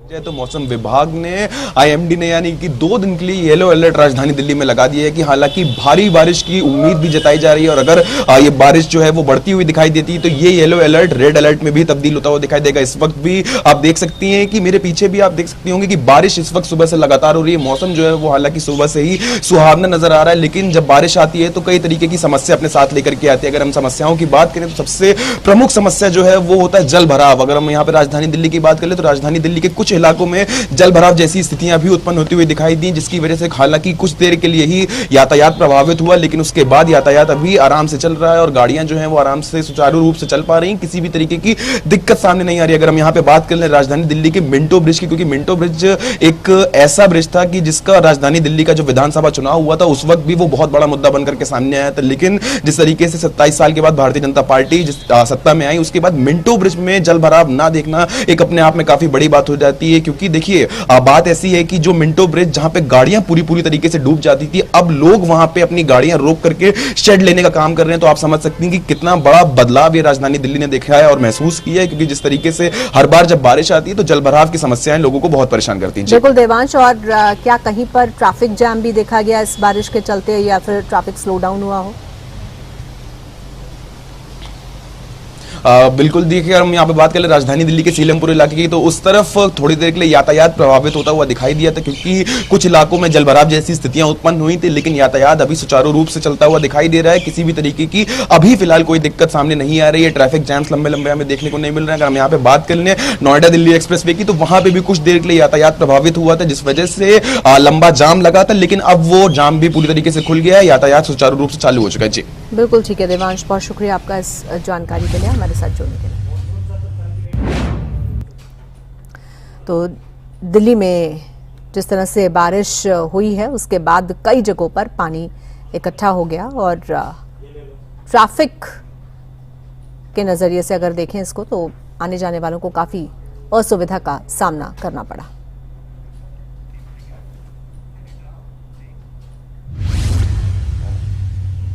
तो मौसम विभाग ने आईएमडी ने यानी कि 2 दिन के लिए येलो अलर्ट राजधानी दिल्ली में लगा दिया है कि हालांकि भारी बारिश की उम्मीद भी जताई जा रही है और अगर ये बारिश जो है वो बढ़ती हुई दिखाई देती है तो ये येलो अलर्ट रेड अलर्ट में भी तब्दील होता हुआ दिखाई देगा। इस वक्त भी आप देख सकती हैं कि मेरे पीछे भी आप देख सकती होंगे कि बारिश इस वक्त सुबह से लगातार हो रही है। मौसम जो है वो हालांकि सुबह से ही सुहावना नजर आ रहा है, लेकिन जब बारिश आती है तो कई तरीके की समस्या अपने साथ लेकर के आती है। अगर हम समस्याओं की बात करें तो सबसे प्रमुख समस्या जो है वो होता है जल भराव। अगर हम यहाँ पे राजधानी दिल्ली की बात करें तो राजधानी दिल्ली के कुछ इलाकों में जल भराव जैसी स्थितियां भी उत्पन्न होती हुई दिखाई दी, जिसकी वजह से हालांकि कुछ देर के लिए ही यातायात प्रभावित हुआ, लेकिन उसके बाद यातायात अभी आराम से चल रहा है और गाड़ियां जो हैं वो आराम से सुचारू रूप से चल पा रही हैं। किसी भी तरीके की दिक्कत सामने नहीं आ रही। अगर हम यहाँ पे बात कर लें राजधानी दिल्ली के मिंटो ब्रिज की, क्योंकि मिंटो ब्रिज एक ऐसा ब्रिज था कि जिसका राजधानी दिल्ली का जो विधानसभा चुनाव हुआ था उस वक्त भी वो बहुत बड़ा मुद्दा बनकर के सामने आया था, लेकिन जिस तरीके से 27 साल के बाद भारतीय जनता पार्टी जिस सत्ता में आई उसके बाद मिंटो ब्रिज में जल भराव ना देखना एक अपने आप में काफी बड़ी बात हो जाती है। क्योंकि देखिए बात ऐसी है कि जो मिंटो ब्रिज जहां पे गाड़ियां पूरी तरीके से डूब जाती थी, अब लोग वहां पे अपनी गाड़ियां रोक करके शेड लेने का काम कर रहे हैं। तो आप समझ सकती हैं कि कितना बड़ा बदलाव ये राजधानी दिल्ली ने देखा है और महसूस किया है, क्योंकि जिस तरीके से हर बार जब बारिश आती है तो जल भराव की समस्याएं लोगों को बहुत परेशान करती हैं। बिल्कुल देवांश, और क्या कहीं पर ट्रैफिक जैम भी देखा गया इस बारिश के चलते या फिर ट्रैफिक स्लो डाउन हुआ हो? बिल्कुल देखिए, अगर हम यहाँ पे बात करें राजधानी दिल्ली के सीलमपुर इलाके की तो उस तरफ थोड़ी देर के लिए यातायात प्रभावित होता हुआ दिखाई दिया था, क्योंकि कुछ इलाकों में जलभराव जैसी स्थितियां उत्पन्न हुई थी, लेकिन यातायात अभी सुचारू रूप से चलता हुआ दिखाई दे रहा है। किसी भी तरीके की अभी फिलहाल कोई दिक्कत सामने नहीं आ रही है। ट्रैफिक जैम्स लंबे हमें देखने को नहीं मिल रहे हैं। अगर हम यहाँ पे बात कर लें नोएडा दिल्ली एक्सप्रेसवे की तो वहां पे भी कुछ देर के लिए यातायात प्रभावित हुआ था, जिस वजह से लंबा जाम लगा था, लेकिन अब वो जाम भी पूरी तरीके से खुल गया है, यातायात सुचारू रूप से चालू हो चुका है। जी बिल्कुल ठीक है देवांश, बहुत शुक्रिया आपका इस जानकारी के लिए, हमारे साथ जुड़ने के लिए। तो दिल्ली में जिस तरह से बारिश हुई है उसके बाद कई जगहों पर पानी इकट्ठा हो गया और ट्रैफिक के नज़रिए से अगर देखें इसको तो आने जाने वालों को काफ़ी असुविधा का सामना करना पड़ा।